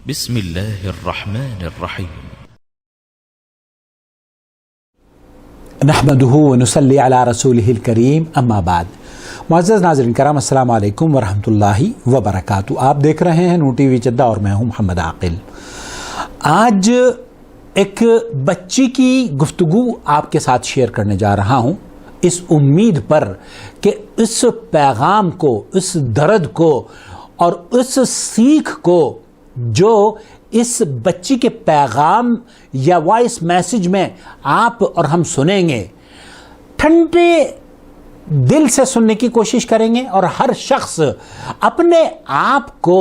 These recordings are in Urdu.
بسم اللہ الرحمن الرحیم نحمده ونصلی علی رسولہ الکریم اما بعد. معزز ناظرین کرام، السلام علیکم ورحمۃ اللہ وبرکاتہ. آپ دیکھ رہے ہیں نور ٹی وی جدہ اور میں ہوں محمد عاقل. آج ایک بچی کی گفتگو آپ کے ساتھ شیئر کرنے جا رہا ہوں، اس امید پر کہ اس پیغام کو، اس درد کو اور اس سیکھ کو جو اس بچی کے پیغام یا وائس میسج میں آپ اور ہم سنیں گے، ٹھنڈے دل سے سننے کی کوشش کریں گے اور ہر شخص اپنے آپ کو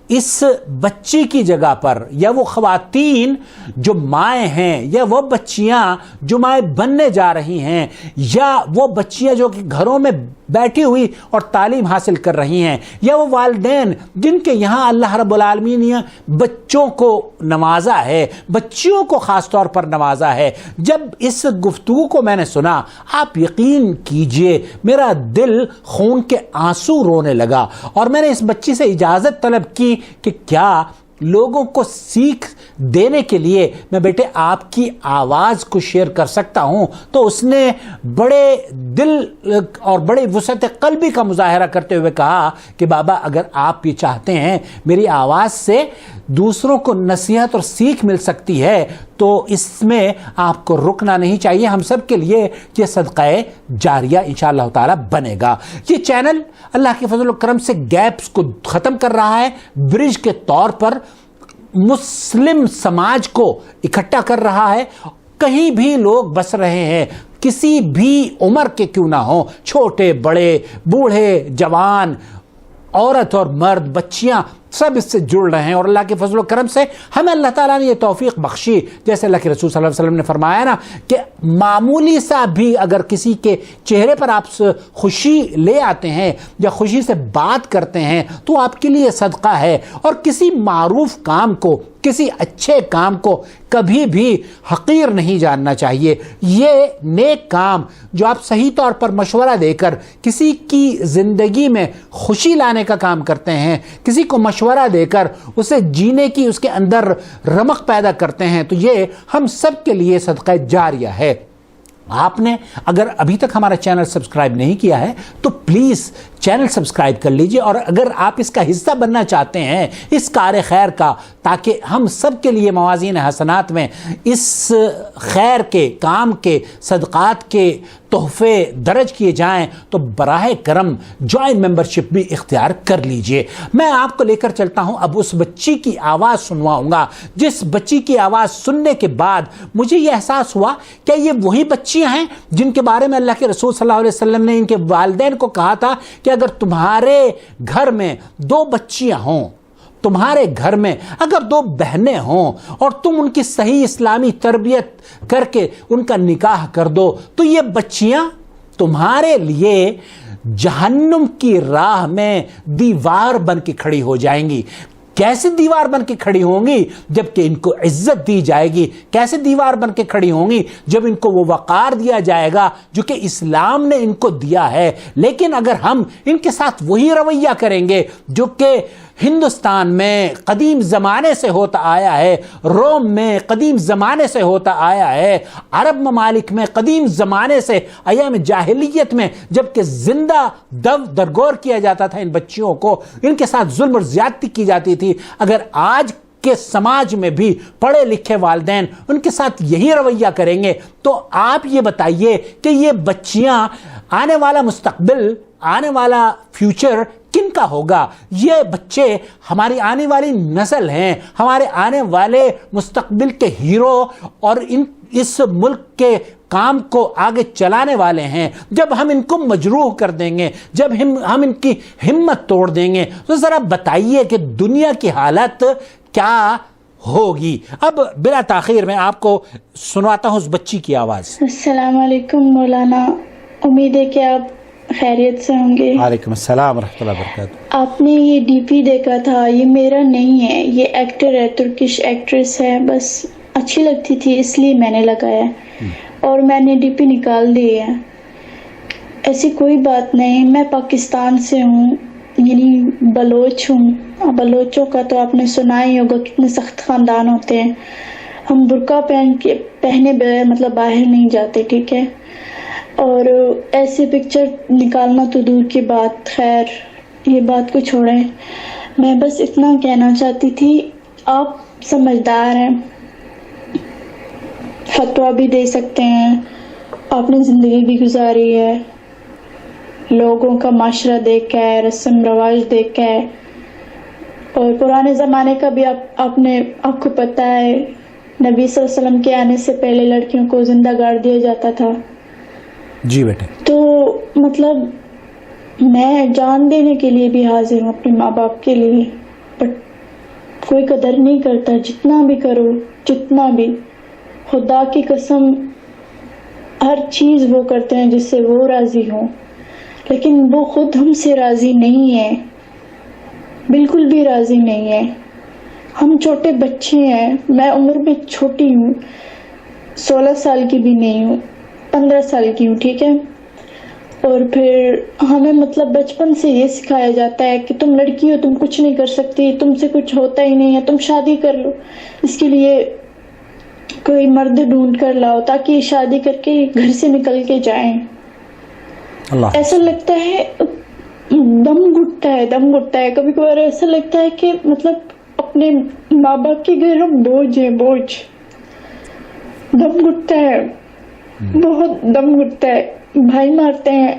اس بچی کی جگہ پر، یا وہ خواتین جو مائیں ہیں، یا وہ بچیاں جو مائیں بننے جا رہی ہیں، یا وہ بچیاں جو کہ گھروں میں بیٹھی ہوئی اور تعلیم حاصل کر رہی ہیں، یا وہ والدین جن کے یہاں اللہ رب العالمین نے بچوں کو نوازا ہے، بچیوں کو خاص طور پر نوازا ہے. جب اس گفتگو کو میں نے سنا، آپ یقین کیجئے میرا دل خون کے آنسو رونے لگا، اور میں نے اس بچی سے اجازت طلب کی کہ کیا لوگوں کو سیکھ دینے کے لیے میں بیٹے آپ کی آواز کو شیئر کر سکتا ہوں. تو اس نے بڑے دل اور بڑے وسعت قلبی کا مظاہرہ کرتے ہوئے کہا کہ بابا، اگر آپ یہ چاہتے ہیں میری آواز سے دوسروں کو نصیحت اور سیکھ مل سکتی ہے تو اس میں آپ کو رکنا نہیں چاہیے. ہم سب کے لیے یہ صدقہ جاریہ انشاءاللہ تعالی بنے گا. یہ چینل اللہ کے فضل و کرم سے گیپس کو ختم کر رہا ہے، برج کے طور پر مسلم سماج کو اکٹھا کر رہا ہے. کہیں بھی لوگ بس رہے ہیں، کسی بھی عمر کے کیوں نہ ہوں، چھوٹے بڑے، بوڑھے جوان، عورت اور مرد، بچیاں، سب اس سے جڑ رہے ہیں. اور اللہ کے فضل و کرم سے ہمیں اللہ تعالیٰ نے یہ توفیق بخشی، جیسے اللہ کے رسول صلی اللہ علیہ وسلم نے فرمایا نا کہ معمولی سا بھی اگر کسی کے چہرے پر آپ خوشی لے آتے ہیں یا خوشی سے بات کرتے ہیں تو آپ کے لیے صدقہ ہے. اور کسی معروف کام کو، کسی اچھے کام کو کبھی بھی حقیر نہیں جاننا چاہیے. یہ نیک کام جو آپ صحیح طور پر مشورہ دے کر کسی کی زندگی میں خوشی لانے کا کام کرتے ہیں، کسی کو مشورہ دے کر اسے جینے کی، اس کے اندر رمق پیدا کرتے ہیں، تو یہ ہم سب کے لیے صدقہ جاریہ ہے. آپ نے اگر ابھی تک ہمارا چینل سبسکرائب نہیں کیا ہے تو پلیز چینل سبسکرائب کر لیجئے، اور اگر آپ اس کا حصہ بننا چاہتے ہیں اس کار خیر کا، تاکہ ہم سب کے لیے موازین حسنات میں اس خیر کے کام کے صدقات کے تحفے درج کیے جائیں، تو براہ کرم جوائن ممبرشپ بھی اختیار کر لیجئے. میں آپ کو لے کر چلتا ہوں، اب اس بچی کی آواز سنواؤں گا، جس بچی کی آواز سننے کے بعد مجھے یہ احساس ہوا کہ یہ وہی بچیاں ہیں جن کے بارے میں اللہ کے رسول صلی اللہ علیہ وسلم نے ان کے والدین کو کہا تھا کہ اگر تمہارے گھر میں 2 بچیاں ہوں، تمہارے گھر میں اگر 2 بہنیں ہوں اور تم ان کی صحیح اسلامی تربیت کر کے ان کا نکاح کر دو، تو یہ بچیاں تمہارے لیے جہنم کی راہ میں دیوار بن کے کھڑی ہو جائیں گی. کیسے دیوار بن کے کھڑی ہوں گی؟ جبکہ ان کو عزت دی جائے گی. کیسے دیوار بن کے کھڑی ہوں گی؟ جب ان کو وہ وقار دیا جائے گا جو کہ اسلام نے ان کو دیا ہے. لیکن اگر ہم ان کے ساتھ وہی رویہ کریں گے جو کہ ہندوستان میں قدیم زمانے سے ہوتا آیا ہے، روم میں قدیم زمانے سے ہوتا آیا ہے، عرب ممالک میں قدیم زمانے سے، ایام جاہلیت میں جب کہ زندہ درگور کیا جاتا تھا ان بچیوں کو، ان کے ساتھ ظلم اور زیادتی کی جاتی تھی، اگر آج کے سماج میں بھی پڑھے لکھے والدین ان کے ساتھ یہی رویہ کریں گے تو آپ یہ بتائیے کہ یہ بچیاں، آنے والا مستقبل، آنے والا فیوچر کن کا ہوگا؟ یہ بچے ہماری آنے والی نسل ہیں، ہمارے آنے والے مستقبل کے ہیرو اور اس ملک کے کام کو آگے چلانے والے ہیں. جب ہم ان کو مجروح کر دیں گے، جب ہم ان کی ہمت توڑ دیں گے، تو ذرا بتائیے کہ دنیا کی حالت کیا ہوگی. اب بلا تاخیر میں آپ کو سنواتا ہوں اس بچی کی آواز. السلام علیکم مولانا، امید ہے کہ آپ خیریت سے ہوں گے. وعلیکم السلام ورحمۃ اللہ وبرکاتہ. آپ نے یہ ڈی پی دیکھا تھا، یہ میرا نہیں ہے، یہ ایکٹر ہے، ترکش ایکٹریس ہے، بس اچھی لگتی تھی اس لیے میں نے لگایا اور میں نے ڈی پی نکال دی ہے. ایسی کوئی بات نہیں، میں پاکستان سے ہوں، یعنی بلوچ ہوں. بلوچوں کا تو آپ نے سنا ہی ہوگا کتنے سخت خاندان ہوتے ہیں. ہم برقع پہنے بغیر مطلب باہر نہیں جاتے, ٹھیک ہے. اور ایسے پکچر نکالنا تو دور کی بات, خیر یہ بات کو چھوڑیں. میں بس اتنا کہنا چاہتی تھی, آپ سمجھدار ہیں, فتویٰ بھی دے سکتے ہیں, آپ نے زندگی بھی گزاری ہے, لوگوں کا معاشرہ دیکھ کے, رسم رواج دیکھ کے, اور پرانے زمانے کا بھی آپ کو پتہ ہے, نبی صلی اللہ علیہ وسلم کے آنے سے پہلے لڑکیوں کو زندہ گاڑ دیا جاتا تھا. جی بیٹے. تو مطلب میں جان دینے کے لیے بھی حاضر ہوں اپنے ماں باپ کے لیے, بٹ کوئی قدر نہیں کرتا. جتنا بھی کرو, جتنا بھی, خدا کی قسم ہر چیز وہ کرتے ہیں جس سے وہ راضی ہوں, لیکن وہ خود ہم سے راضی نہیں ہے, بالکل بھی راضی نہیں ہے. ہم چھوٹے بچے ہیں, میں عمر میں چھوٹی ہوں, 16 سال کی بھی نہیں ہوں, 15 سال کی ہوں, ٹھیک ہے. اور پھر ہمیں مطلب بچپن سے یہ سکھایا جاتا ہے کہ تم لڑکی ہو, تم کچھ نہیں کر سکتی, تم سے کچھ ہوتا ہی نہیں ہے, تم شادی کر لو, اس کے لیے کوئی مرد ڈھونڈ کر لاؤ تاکہ شادی کر کے گھر سے نکل کے جائیں. ایسا لگتا ہے دم گھٹتا ہے کبھی کبھار. ایسا لگتا ہے کہ مطلب اپنے ماں باپ کے گھر ہم بوجھ ہیں, بوجھ. دم گھٹتا ہے, بہت دم گھٹتا ہے. بھائی مارتے ہیں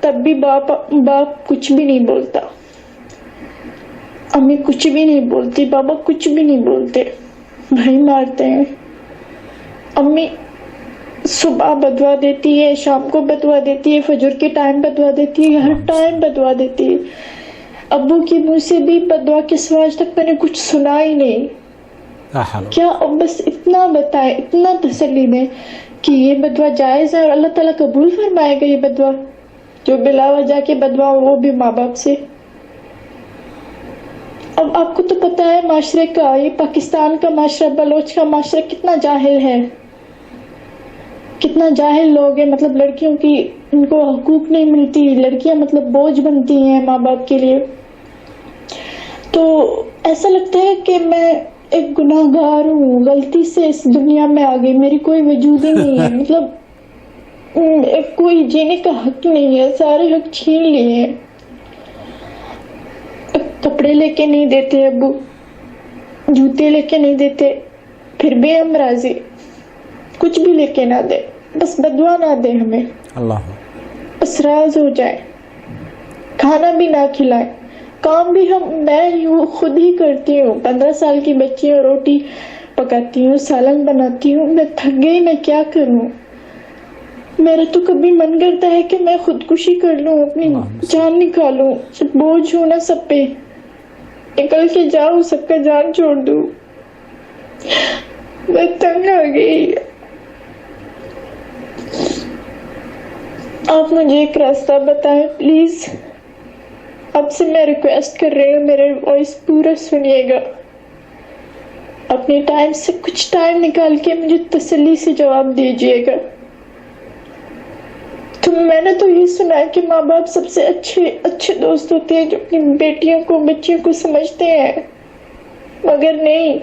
تب بھی باپ کچھ بھی نہیں بولتا, امی کچھ بھی نہیں بولتی, بابا کچھ بھی نہیں بولتے. بھائی مارتے ہیں, امی صبح بدوا دیتی ہے, شام کو بدوا دیتی ہے, فجر کے ٹائم بدوا دیتی ہے, ہر ٹائم بدوا دیتی ہے. ابو کی منہ سے بھی بدوا کے سوا آج تک میں نے کچھ سنا ہی نہیں. کیا بس اتنا بتائے, اتنا تسلی دیں کہ یہ بدوا جائز ہے اور اللہ تعالیٰ قبول فرمائے گا یہ بدوا, جو بلا وجہ کے بدوا وہ بھی ماں باپ سے. اب آپ کو تو پتا ہے معاشرے کا, یہ پاکستان کا معاشرہ, بلوچ کا معاشرہ کتنا جاہل ہے, کتنا جاہل لوگ ہیں. مطلب لڑکیوں کی ان کو حقوق نہیں ملتی, لڑکیاں مطلب بوجھ بنتی ہیں ماں باپ کے لیے. تو ایسا لگتا ہے کہ میں ایک گناہ گار ہوں, غلطی سے اس دنیا میں آ گئی, میری کوئی وجود ہی نہیں ہے. مطلب کوئی جینے کا حق نہیں ہے, سارے حق چھین لیے ہیں. کپڑے لے کے نہیں دیتے ابو, جوتے لے کے نہیں دیتے, پھر بھی ہم راضی, کچھ بھی لے کے نہ دے, بس بدوا نہ دے ہمیں, بس راز ہو جائے, کھانا بھی نہ کھلائے. کام بھی میں خود ہی کرتی ہوں, 15 سال کی بچی ہوں, روٹی پکاتی ہوں, سالن بناتی ہوں. میں تھک گئی, میں کیا کروں. میرا تو کبھی من کرتا ہے کہ میں خودکشی کر لوں, اپنی جان نکالوں. جب بوجھ ہوں نا سب پہ, نکل کے جاؤں, سب کا جان چھوڑ دوں. میں تنگ آ گئی. آپ مجھے ایک راستہ بتائیں پلیز. اب سے میں ریکویسٹ کر رہی ہوں, میرے وائس پورا سنیے گا. اپنے ٹائم سے کچھ ٹائم نکال کے مجھے تسلی سے جواب دیجیے گا. تو میں نے تو یہ سنا ہے کہ ماں باپ سب سے اچھے دوست ہوتے ہیں جو اپنی بیٹیوں کو, بچیوں کو سمجھتے ہیں, مگر نہیں,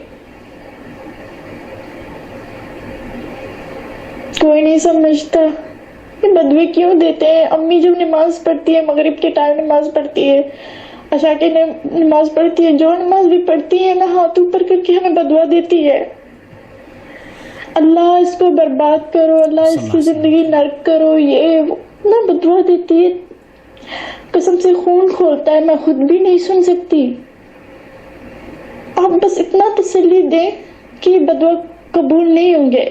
کوئی نہیں سمجھتا. یہ بدوے کیوں دیتے ہیں؟ امی جب نماز پڑھتی ہے, مغرب کے ٹائم نماز پڑھتی ہے, عشاء کی نماز پڑھتی ہے, جو نماز بھی پڑھتی ہے نا, ہاتھ اوپر کر کے ہمیں بدوا دیتی ہے, اللہ اس کو برباد کرو, اللہ اس کی زندگی نرک کرو, یہ نہ بدوا دیتی ہے. قسم سے خون کھولتا ہے, میں خود بھی نہیں سن سکتی. آپ بس اتنا تسلی دیں کہ یہ بدوا قبول نہیں ہوں گے,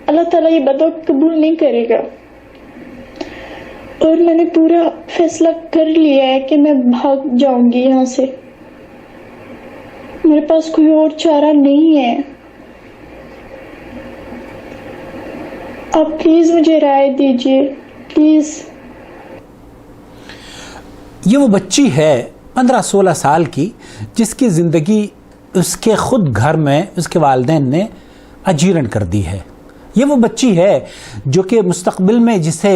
اللہ تعالیٰ یہ بدوا قبول نہیں کرے گا. اور میں نے پورا فیصلہ کر لیا ہے کہ میں بھاگ جاؤں گی یہاں سے, میرے پاس کوئی اور چارہ نہیں ہے. آپ پلیز مجھے رائے دیجیے, پلیز. یہ وہ بچی ہے 15-16 سال کی جس کی زندگی اس کے خود گھر میں اس کے والدین نے اجیرن کر دی ہے. یہ وہ بچی ہے جو کہ مستقبل میں جسے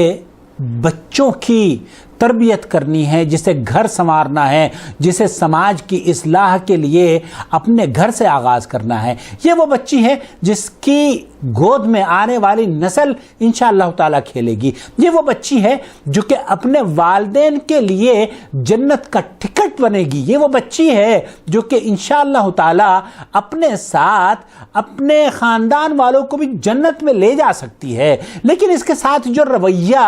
بچوں کی تربیت کرنی ہے، جسے گھر سنوارنا ہے، جسے سماج کی اصلاح کے لیے اپنے گھر سے آغاز کرنا ہے، یہ وہ بچی ہے جس کی گود میں آنے والی نسل انشاءاللہ تعالیٰ کھیلے گی۔ یہ وہ بچی ہے جو کہ اپنے والدین کے لیے جنت کا ٹکٹ بنے گی۔ یہ وہ بچی ہے جو کہ انشاءاللہ تعالیٰ اپنے ساتھ اپنے خاندان والوں کو بھی جنت میں لے جا سکتی ہے۔ لیکن اس کے ساتھ جو رویہ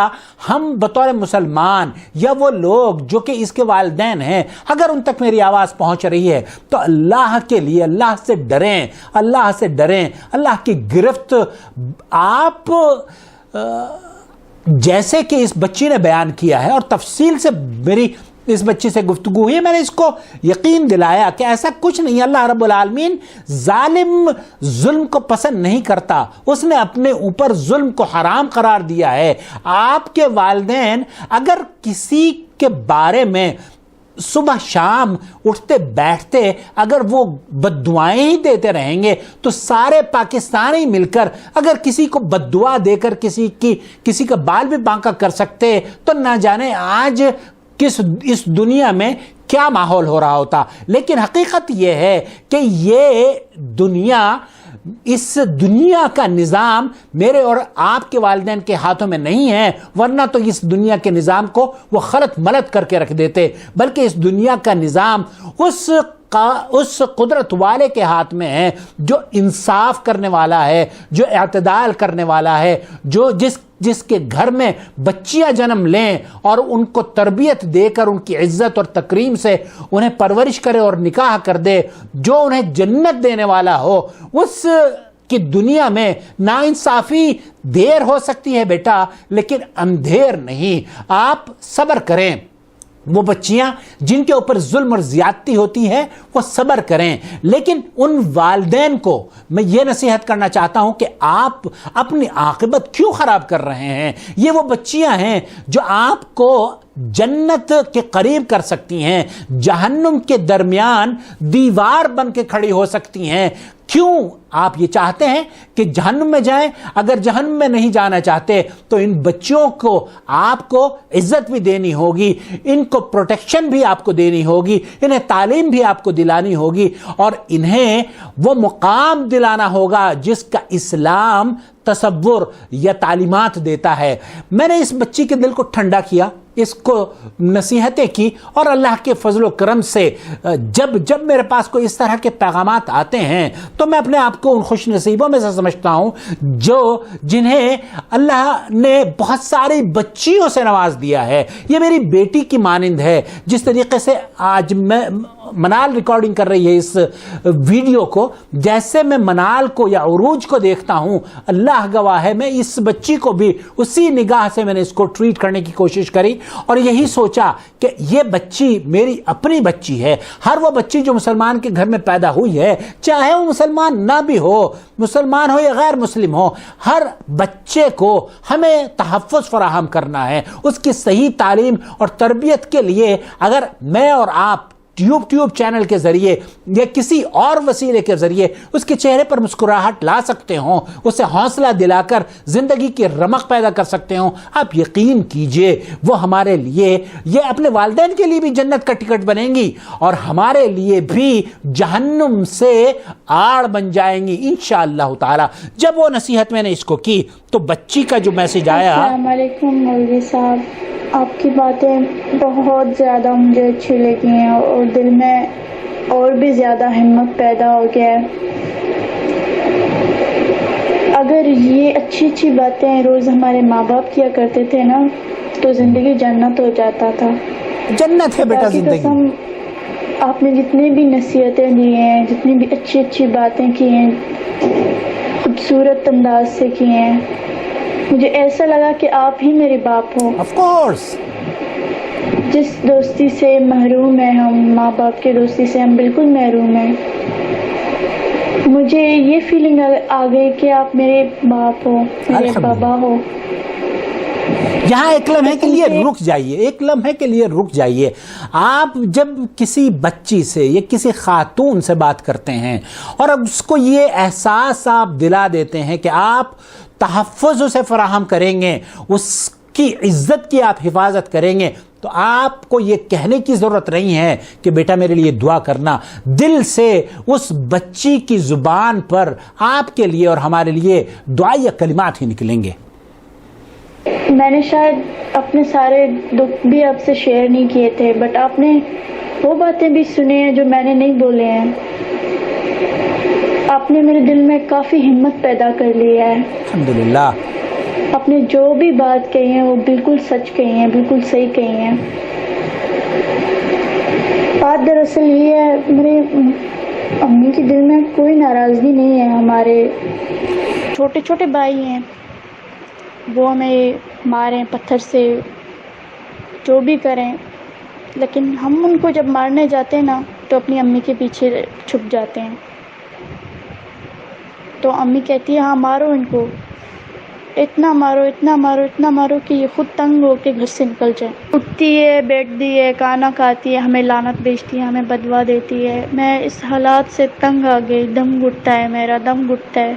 ہم بطور مسلمان یا وہ لوگ جو کہ اس کے والدین ہیں، اگر ان تک میری آواز پہنچ رہی ہے تو اللہ کے لیے اللہ سے ڈریں، اللہ سے ڈریں، اللہ کی گرفت آپ جیسے کہ اس بچی نے بیان کیا ہے، اور تفصیل سے میری اس بچی سے گفتگو ہوئی، میں نے اس کو یقین دلایا کہ ایسا کچھ نہیں، اللہ رب العالمین ظالم ظلم کو پسند نہیں کرتا، اس نے اپنے اوپر ظلم کو حرام قرار دیا ہے۔ آپ کے والدین اگر کسی کے بارے میں صبح شام اٹھتے بیٹھتے اگر وہ بد دعائیں ہی دیتے رہیں گے تو سارے پاکستانی مل کر اگر کسی کو بد دعا دے کر کسی کا بال بھی بانکا کر سکتے تو نہ جانے آج اس دنیا میں کیا ماحول ہو رہا ہوتا۔ لیکن حقیقت یہ ہے کہ یہ دنیا، اس دنیا کا نظام میرے اور آپ کے والدین کے ہاتھوں میں نہیں ہے، ورنہ تو اس دنیا کے نظام کو وہ خلط ملط کر کے رکھ دیتے، بلکہ اس دنیا کا نظام اس قدرت والے کے ہاتھ میں ہے جو انصاف کرنے والا ہے، جو اعتدال کرنے والا ہے، جو جس کے گھر میں بچیاں جنم لیں اور ان کو تربیت دے کر ان کی عزت اور تکریم سے انہیں پرورش کرے اور نکاح کر دے، جو انہیں جنت دینے والا ہو۔ اس کی دنیا میں ناانصافی دیر ہو سکتی ہے بیٹا، لیکن اندھیر نہیں۔ آپ صبر کریں، وہ بچیاں جن کے اوپر ظلم اور زیادتی ہوتی ہے وہ صبر کریں، لیکن ان والدین کو میں یہ نصیحت کرنا چاہتا ہوں کہ آپ اپنی عاقبت کیوں خراب کر رہے ہیں؟ یہ وہ بچیاں ہیں جو آپ کو جنت کے قریب کر سکتی ہیں، جہنم کے درمیان دیوار بن کے کھڑی ہو سکتی ہیں۔ کیوں آپ یہ چاہتے ہیں کہ جہنم میں جائیں؟ اگر جہنم میں نہیں جانا چاہتے تو ان بچیوں کو آپ کو عزت بھی دینی ہوگی، ان کو پروٹیکشن بھی آپ کو دینی ہوگی، انہیں تعلیم بھی آپ کو دلانی ہوگی، اور انہیں وہ مقام دلانا ہوگا جس کا اسلام تصور یا تعلیمات دیتا ہے۔ میں نے اس بچی کے دل کو ٹھنڈا کیا، اس کو نصیحتیں کی، اور اللہ کے فضل و کرم سے جب میرے پاس کوئی اس طرح کے پیغامات آتے ہیں تو میں اپنے آپ کو ان خوش نصیبوں میں سے سمجھتا ہوں جنہیں اللہ نے بہت ساری بچیوں سے نواز دیا ہے۔ یہ میری بیٹی کی مانند ہے، جس طریقے سے آج میں منال ریکارڈنگ کر رہی ہے اس ویڈیو کو، جیسے میں منال کو یا عروج کو دیکھتا ہوں، اللہ گواہ ہے میں اس بچی کو بھی اسی نگاہ سے میں نے اس کو ٹریٹ کرنے کی کوشش کری، اور یہی سوچا کہ یہ بچی میری اپنی بچی ہے۔ ہر وہ بچی جو مسلمان کے گھر میں پیدا ہوئی ہے، چاہے وہ مسلمان نہ بھی ہو، مسلمان ہو یا غیر مسلم ہو، ہر بچے کو ہمیں تحفظ فراہم کرنا ہے، اس کی صحیح تعلیم اور تربیت کے لیے اگر میں اور آپ ٹیوب چینل کے ذریعے یا کسی اور وسیلے کے ذریعے اس کے چہرے پر مسکراہٹ لا سکتے ہوں، اسے حوصلہ دلا کر زندگی کی رمق پیدا کر سکتے ہوں، آپ یقین کیجئے وہ ہمارے لیے، یہ اپنے والدین کے لیے بھی جنت کا ٹکٹ بنیں گی اور ہمارے لیے بھی جہنم سے آڑ بن جائیں گی انشاءاللہ تعالی۔ جب وہ نصیحت میں نے اس کو کی تو بچی کا جو میسج آیا، السلام علیکم مولوی صاحب، آپ کی باتیں بہت زیادہ مجھے اچھی لگی ہیں اور دل میں اور بھی زیادہ ہمت پیدا ہو گیا ہے۔ اگر یہ اچھی باتیں روز ہمارے ماں باپ کیا کرتے تھے نا تو زندگی جنت ہو جاتا تھا۔ جنت ہے بیٹا زندگی۔ آپ نے جتنی بھی نصیحتیں دی ہیں، جتنی بھی اچھی باتیں کی ہیں، خوبصورت انداز سے کی ہیں، مجھے ایسا لگا کہ آپ ہی میرے باپ ہو۔ آف کورس، جس دوستی سے محروم ہیں ہم، ماں باپ کے دوستی سے ہم بالکل محروم ہیں، مجھے یہ فیلنگ آ گئی کہ آپ میرے باپ ہو، میرے بابا ہو۔ یہاں ایک لمحے کے لیے رک جائیے، ایک لمحے کے لیے رک جائیے۔ آپ جب کسی بچی سے یا کسی خاتون سے بات کرتے ہیں اور اب اس کو یہ احساس آپ دلا دیتے ہیں کہ آپ تحفظ اسے فراہم کریں گے، اس کی عزت کی آپ حفاظت کریں گے، تو آپ کو یہ کہنے کی ضرورت نہیں ہے کہ بیٹا میرے لیے دعا کرنا، دل سے اس بچی کی زبان پر آپ کے لیے اور ہمارے لیے دعا یا کلمات ہی نکلیں گے۔ میں نے شاید اپنے سارے دکھ بھی آپ سے شیئر نہیں کیے تھے، بٹ آپ نے وہ باتیں بھی سنی ہیں جو میں نے نہیں بولے ہیں۔ آپ نے میرے دل میں کافی ہمت پیدا کر لی ہے۔ الحمدللہ۔ آپ نے جو بھی بات کہی ہے وہ بالکل سچ کہی ہیں، بالکل صحیح کہی ہیں۔ بات دراصل یہ ہے، میرے امی کے دل میں کوئی ناراضگی نہیں ہے۔ ہمارے چھوٹے چھوٹے بھائی ہیں، وہ ہمیں ماریں پتھر سے، جو بھی کریں، لیکن ہم ان کو جب مارنے جاتے ہیں نا تو اپنی امی کے پیچھے چھپ جاتے ہیں۔ تو امی کہتی ہے ہاں مارو ان کو، اتنا مارو اتنا مارو اتنا مارو کہ یہ خود تنگ ہو کے گھر سے نکل جائے۔ اٹھتی ہے، بیٹھتی ہے، کھانا کھاتی ہے، ہمیں لعنت بھیجتی ہے، ہمیں بدوا دیتی ہے۔ میں اس حالات سے تنگ آ گئی، دم گھٹتا ہے، میرا دم گھٹتا ہے۔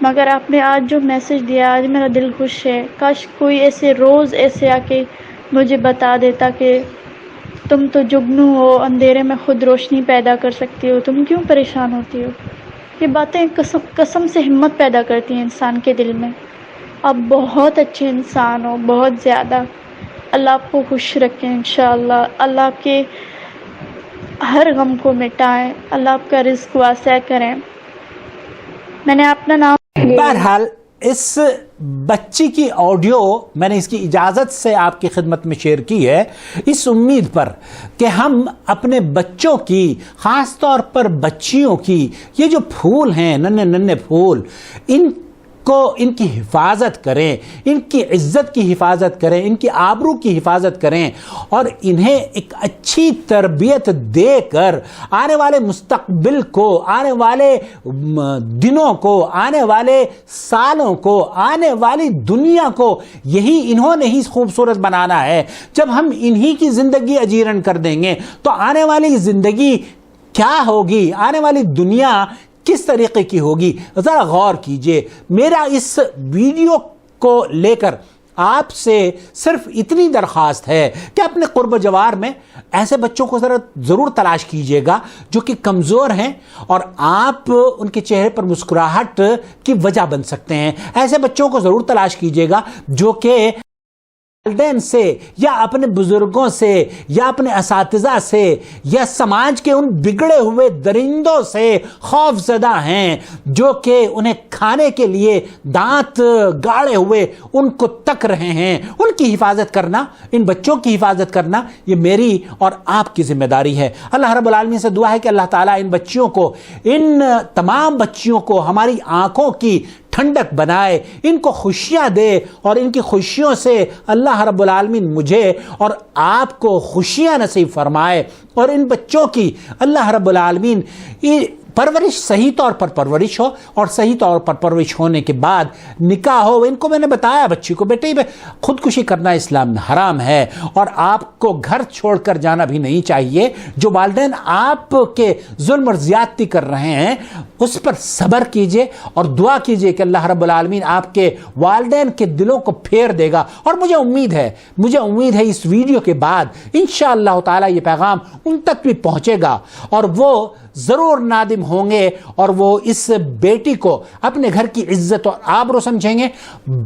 مگر آپ نے آج جو میسج دیا، آج میرا دل خوش ہے۔ کاش کوئی ایسے روز ایسے آ کے مجھے بتا دیتا کہ تم تو جگنو ہو، اندھیرے میں خود روشنی پیدا کر سکتی ہو، تم کیوں پریشان ہوتی ہو۔ یہ باتیں قسم سے ہمت پیدا کرتی ہیں انسان کے دل میں۔ آپ بہت اچھے انسان ہو، بہت زیادہ۔ اللہ آپ کو خوش رکھیں انشاءاللہ، اللہ آپ کے ہر غم کو مٹائیں، اللہ آپ کا رزق واسع کریں۔ میں نے اپنا نام بہرحال اس بچی کی آڈیو میں نے اس کی اجازت سے آپ کی خدمت میں شیئر کی ہے، اس امید پر کہ ہم اپنے بچوں کی، خاص طور پر بچیوں کی، یہ جو پھول ہیں، ننھے ننھے پھول، ان کی حفاظت کریں، ان کی عزت کی حفاظت کریں، ان کی آبرو کی حفاظت کریں، اور انہیں ایک اچھی تربیت دے کر آنے والے مستقبل کو، آنے والے دنوں کو، آنے والے سالوں کو، آنے والی دنیا کو یہی انہوں نے ہی خوبصورت بنانا ہے۔ جب ہم انہی کی زندگی اجیرن کر دیں گے تو آنے والی زندگی کیا ہوگی، آنے والی دنیا کس طریقے کی ہوگی، ذرا غور کیجئے۔ میرا اس ویڈیو کو لے کر آپ سے صرف اتنی درخواست ہے کہ اپنے قرب و جوار میں ایسے بچوں کو ضرور تلاش کیجئے گا جو کہ کمزور ہیں اور آپ ان کے چہرے پر مسکراہٹ کی وجہ بن سکتے ہیں۔ ایسے بچوں کو ضرور تلاش کیجئے گا جو کہ والدین سے یا اپنے بزرگوں سے یا اپنے اساتذہ سے یا سماج کے ان بگڑے ہوئے درندوں سے خوف زدہ ہیں جو کہ انہیں کھانے کے لیے دانت گاڑے ہوئے ان کو تک رہے ہیں۔ ان کی حفاظت کرنا، ان بچوں کی حفاظت کرنا، یہ میری اور آپ کی ذمہ داری ہے۔ اللہ رب العالمین سے دعا ہے کہ اللہ تعالیٰ ان بچیوں کو، ان تمام بچیوں کو ہماری آنکھوں کی ٹھنڈک بنائے، ان کو خوشیاں دے، اور ان کی خوشیوں سے اللہ رب العالمین مجھے اور آپ کو خوشیاں نصیب فرمائے، اور ان بچوں کی اللہ رب العالمین پرورش صحیح طور پر پرورش ہو، اور صحیح طور پر پرورش ہونے کے بعد نکاح ہو۔ ان کو میں نے بتایا بچی کو، بیٹے خودکشی کرنا اسلام میں حرام ہے، اور آپ کو گھر چھوڑ کر جانا بھی نہیں چاہیے۔ جو والدین آپ کے ظلم اور زیادتی کر رہے ہیں اس پر صبر کیجئے اور دعا کیجئے کہ اللہ رب العالمین آپ کے والدین کے دلوں کو پھیر دے گا۔ اور مجھے امید ہے اس ویڈیو کے بعد انشاءاللہ تعالی یہ پیغام ان تک بھی پہنچے گا، اور وہ ضرور نادم ہوں گے، اور وہ اس بیٹی کو اپنے گھر کی عزت اور آبرو سمجھیں گے۔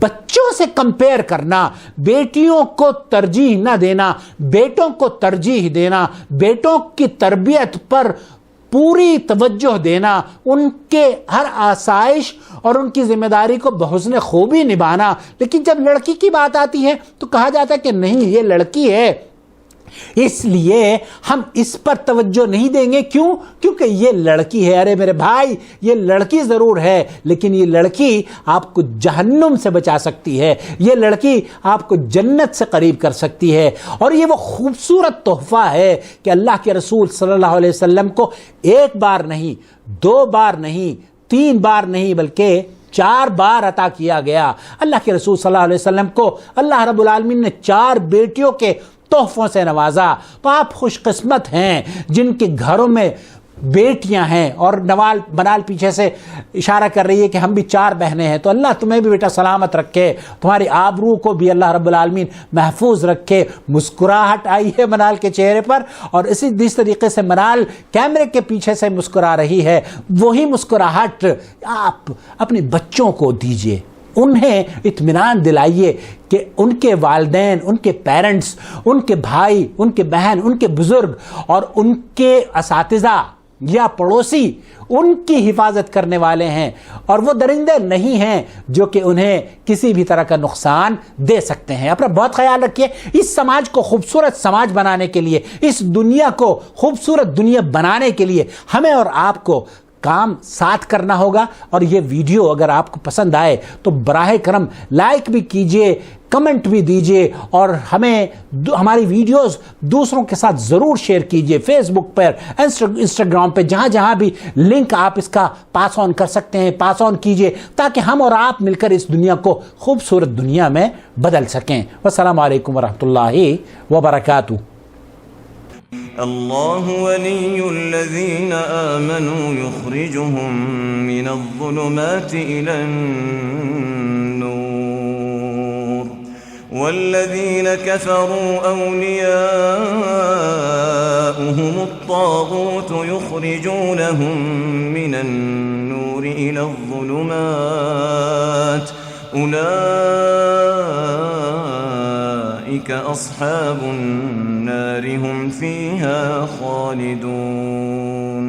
بچوں سے کمپیئر کرنا، بیٹیوں کو ترجیح نہ دینا، بیٹوں کو ترجیح دینا، بیٹوں کی تربیت پر پوری توجہ دینا، ان کے ہر آسائش اور ان کی ذمہ داری کو بحسن خوبی نبھانا، لیکن جب لڑکی کی بات آتی ہے تو کہا جاتا ہے کہ نہیں یہ لڑکی ہے، اس لیے ہم اس پر توجہ نہیں دیں گے۔ کیوں؟ کیونکہ یہ لڑکی ہے۔ ارے میرے بھائی، یہ لڑکی ضرور ہے، لیکن یہ لڑکی آپ کو جہنم سے بچا سکتی ہے، یہ لڑکی آپ کو جنت سے قریب کر سکتی ہے، اور یہ وہ خوبصورت تحفہ ہے کہ اللہ کے رسول صلی اللہ علیہ وسلم کو ایک بار نہیں، دو بار نہیں، تین بار نہیں، بلکہ 4 بار عطا کیا گیا۔ اللہ کے رسول صلی اللہ علیہ وسلم کو اللہ رب العالمین نے 4 بیٹیوں کے تحفوں سے نوازا۔ تو آپ خوش قسمت ہیں جن کے گھروں میں بیٹیاں ہیں اور منال پیچھے سے اشارہ کر رہی ہے کہ ہم بھی 4 بہنیں ہیں، تو اللہ تمہیں بھی بیٹا سلامت رکھے، تمہاری آبرو کو بھی اللہ رب العالمین محفوظ رکھے۔ مسکراہٹ آئی ہے منال کے چہرے پر، اور جس طریقے سے منال کیمرے کے پیچھے سے مسکرا رہی ہے، وہی مسکراہٹ آپ اپنے بچوں کو دیجئے، انہیں اطمینان دلائیے کہ ان کے والدین، ان کے پیرنٹس، ان کے بھائی، ان کے بہن، ان کے بزرگ اور ان کے اساتذہ یا پڑوسی ان کی حفاظت کرنے والے ہیں، اور وہ درندے نہیں ہیں جو کہ انہیں کسی بھی طرح کا نقصان دے سکتے ہیں۔ اپنا بہت خیال رکھیے۔ اس سماج کو خوبصورت سماج بنانے کے لیے، اس دنیا کو خوبصورت دنیا بنانے کے لیے ہمیں اور آپ کو کام ساتھ کرنا ہوگا، اور یہ ویڈیو اگر آپ کو پسند آئے تو براہ کرم لائک بھی کیجئے، کمنٹ بھی دیجئے، اور ہماری ویڈیوز دوسروں کے ساتھ ضرور شیئر کیجئے، فیس بک پر، انسٹاگرام پہ، جہاں بھی لنک آپ اس کا پاس آن کر سکتے ہیں پاس آن کیجئے، تاکہ ہم اور آپ مل کر اس دنیا کو خوبصورت دنیا میں بدل سکیں۔ والسلام علیکم ورحمۃ اللہ وبرکاتہ۔ اللہ ولی الذین آمنوا یخرجهم من الظلمات إلى النور والذین كفروا أولیاؤهم الطاغوت یخرجونهم من النور إلى الظلمات أولئك أصحاب النار هم فيها خالدون۔